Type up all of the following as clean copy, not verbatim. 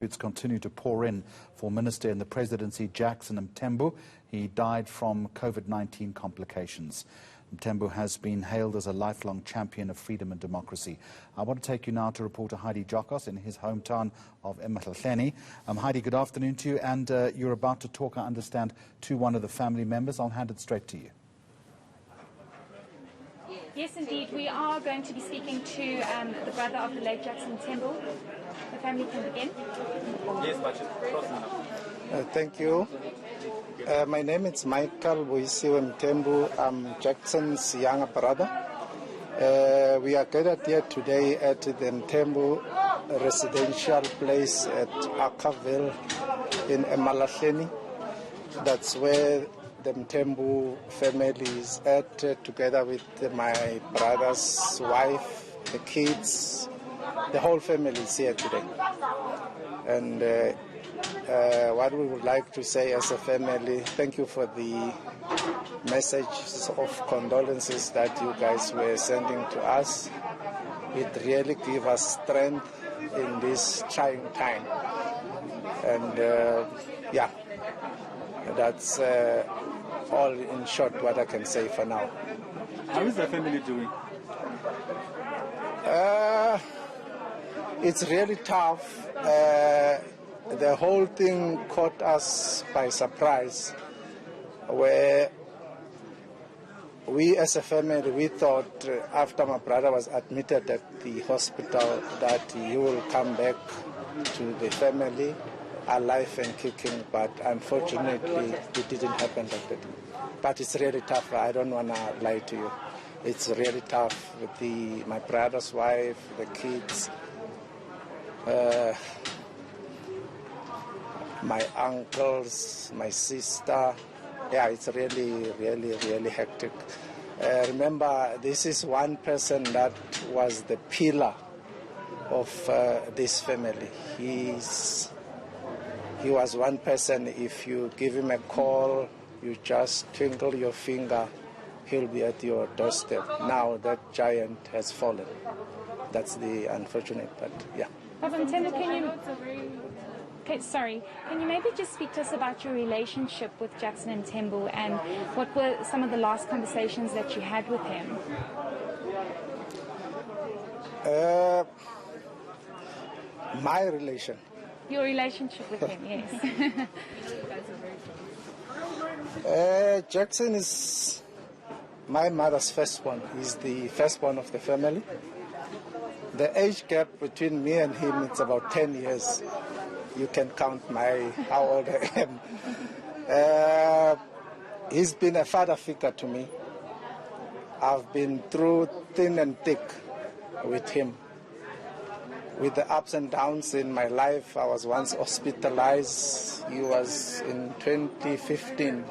It's continued to pour in for Minister in the Presidency Jackson Mthembu. He died from COVID-19 complications. Mthembu has been hailed as a lifelong champion of freedom and democracy. I want to take you now to reporter Heidi Jokos in his hometown of Mvelase. Heidi, good afternoon to you. And you're about to talk, I understand, to one of the family members. I'll hand it straight to you. Yes, indeed. We are going to be speaking to the brother of the late Jackson Mthembu. The family can begin. Yes, but thank you. My name is Michael Boisiwe Mthembu. I'm Jackson's younger brother. We are gathered here today at the Mthembu residential place at Akaville in Mvelase. That's where the Mthembu family is at, together with my brother's wife, the kids. The whole family is here today. And what we would like to say as a family, thank you for the messages of condolences that you guys were sending to us. It really gives us strength in this trying time. And yeah, that's all in short what I can say for now. How is the family doing? It's really tough. The whole thing caught us by surprise, where we as a family, we thought after my brother was admitted at the hospital that he will come back to the family alive and kicking, but unfortunately it didn't happen like that. But it's really tough. I don't want to lie to you. It's really tough with my brother's wife, the kids, my uncles, my sister. Yeah, it's really, really, really hectic. Remember, this is one person that was the pillar of this family. He was one person, if you give him a call, you just twinkle your finger, he'll be at your doorstep. Now that giant has fallen. That's the unfortunate part, yeah. Mthembu, can you maybe just speak to us about your relationship with Jackson Mthembu and what were some of the last conversations that you had with him? My relation. Your relationship with him, yes. Jackson is my mother's firstborn. He's the firstborn of the family. The age gap between me and him is about 10 years. You can count how old I am. He's been a father figure to me. I've been through thin and thick with him. With the ups and downs in my life, I was once hospitalized. He was in 2015.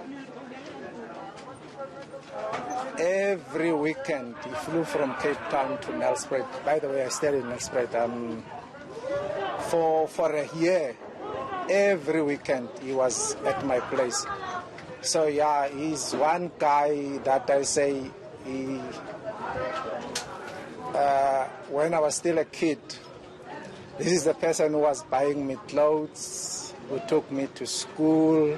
Every weekend, he flew from Cape Town to Nelspruit. By the way, I stayed in Nelspruit for a year. Every weekend, he was at my place. So yeah, he's one guy that I say, when I was still a kid, this is the person who was buying me clothes, who took me to school,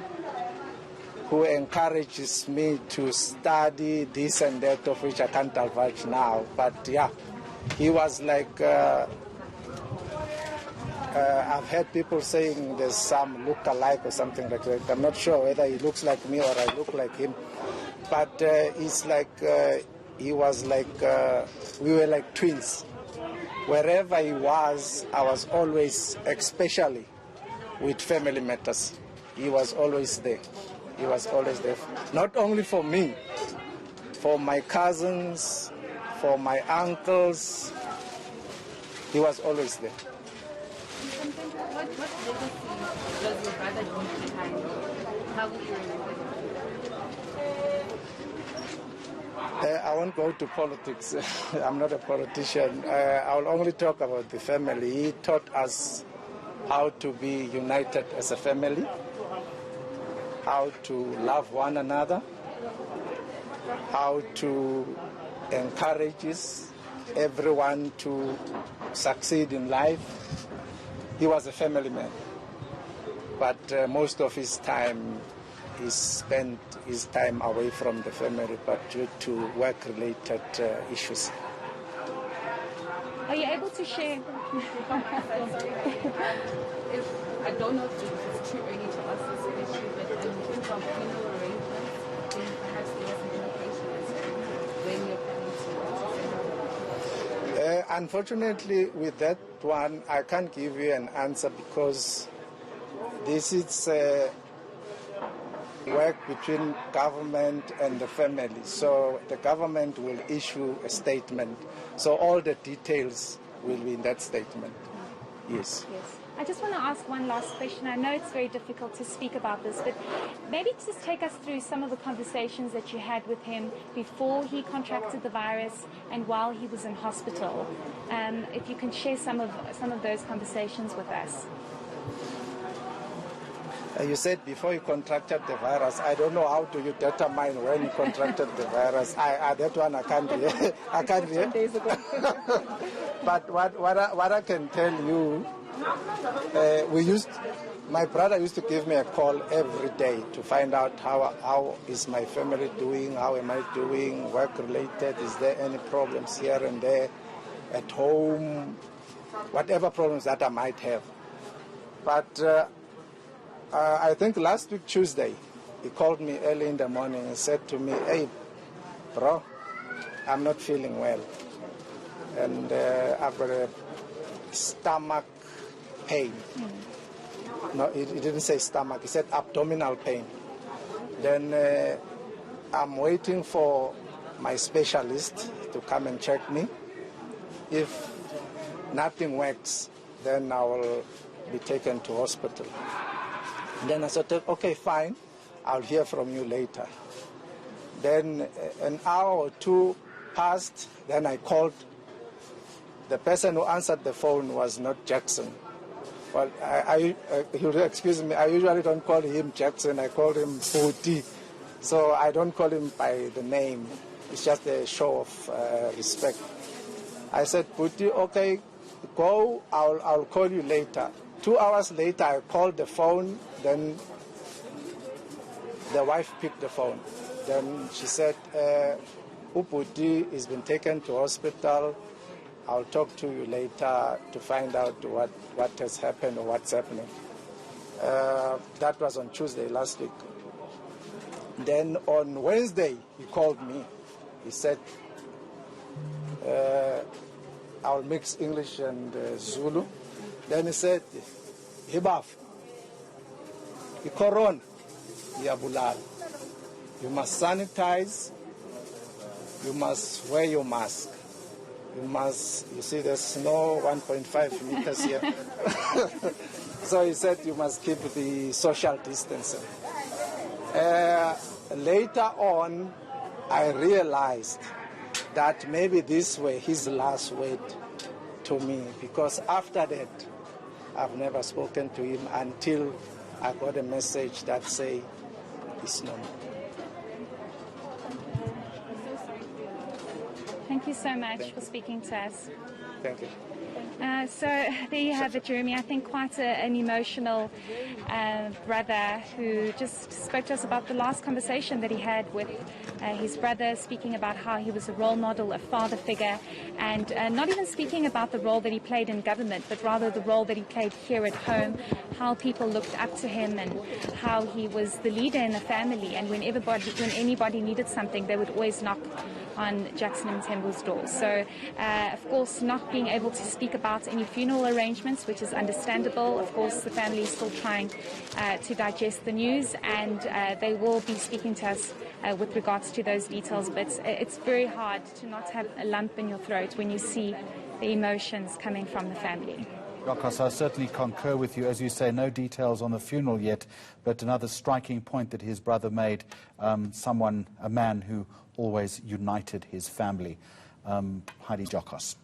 who encourages me to study this and that, of which I can't divulge now. But yeah, he was like, I've heard people saying there's some look-alike or something like that. I'm not sure whether he looks like me or I look like him. But it's like, he was like, we were like twins. Wherever he was, I was always, especially with family matters, he was always there. He was always there, not only for me, for my cousins, for my uncles. He was always there. What legacy does your brother leave behind? How will you remember him? I won't go to politics. I'm not a politician. I'll only talk about the family. He taught us how to be united as a family, how to love one another, how to encourage everyone to succeed in life. he was a family man. But most of his time, he spent his time away from the family, but due to work-related issues. Are you able to share? I don't know if it's too early to ask this issue, but in terms of funeral arrangements, then perhaps there was an indication as to when you're planning to send her. Unfortunately, with that one, I can't give you an answer because this is work between government and the family. So the government will issue a statement. So all the details will be in that statement. Yes. Yes. I just want to ask one last question. I know it's very difficult to speak about this, but maybe just take us through some of the conversations that you had with him before he contracted the virus and while he was in hospital. If you can share some of those conversations with us. You said before you contracted the virus. I don't know how do you determine when you contracted the virus. That one I can't hear. I can't hear. Days ago. But what I can tell you, my brother used to give me a call every day to find out how is my family doing, how am I doing, work related, is there any problems here and there at home, whatever problems that I might have. But I think last week Tuesday, he called me early in the morning and said to me, "Hey, bro, I'm not feeling well. And I've got a stomach pain." No, he didn't say stomach, he said abdominal pain. Then I'm waiting for my specialist to come and check me. If nothing works, then I will be taken to hospital. Then I said, okay, fine, I'll hear from you later. Then an hour or two passed, then I called. The person who answered the phone was not Jackson. Well, you'll excuse me, I usually don't call him Jackson, I call him Boti. So I don't call him by the name, it's just a show of respect. I said, Boti, okay, go, I'll call you later. 2 hours later, I called the phone, then the wife picked the phone. Then she said, Uputi has been taken to hospital. I'll talk to you later to find out what has happened or what's happening. That was on Tuesday last week. Then on Wednesday, he called me. He said, I'll mix English and Zulu. Then he said, Hibaf, Ikoron, Yabulal. You must sanitize, you must wear your mask. You see there's snow 1.5 meters here. So he said you must keep the social distancing. Later on, I realized that maybe these were his last word to me, because after that, I've never spoken to him until I got a message that say it's no more. Thank you so much for speaking to us. Thank you. So there you have it, Jeremy. I think quite an emotional brother who just spoke to us about the last conversation that he had with his brother, speaking about how he was a role model, a father figure, and not even speaking about the role that he played in government, but rather the role that he played here at home, how people looked up to him and how he was the leader in the family. And when anybody needed something, they would always knock on Jackson and Mthembu's door. So, of course, not being able to speak about any funeral arrangements, which is understandable. Of course, the family is still trying to digest the news, and they will be speaking to us with regards to those details. But it's very hard to not have a lump in your throat when you see the emotions coming from the family. Jocos, I certainly concur with you. As you say, no details on the funeral yet, but another striking point that his brother made, a man who always united his family. Heidi Jocos.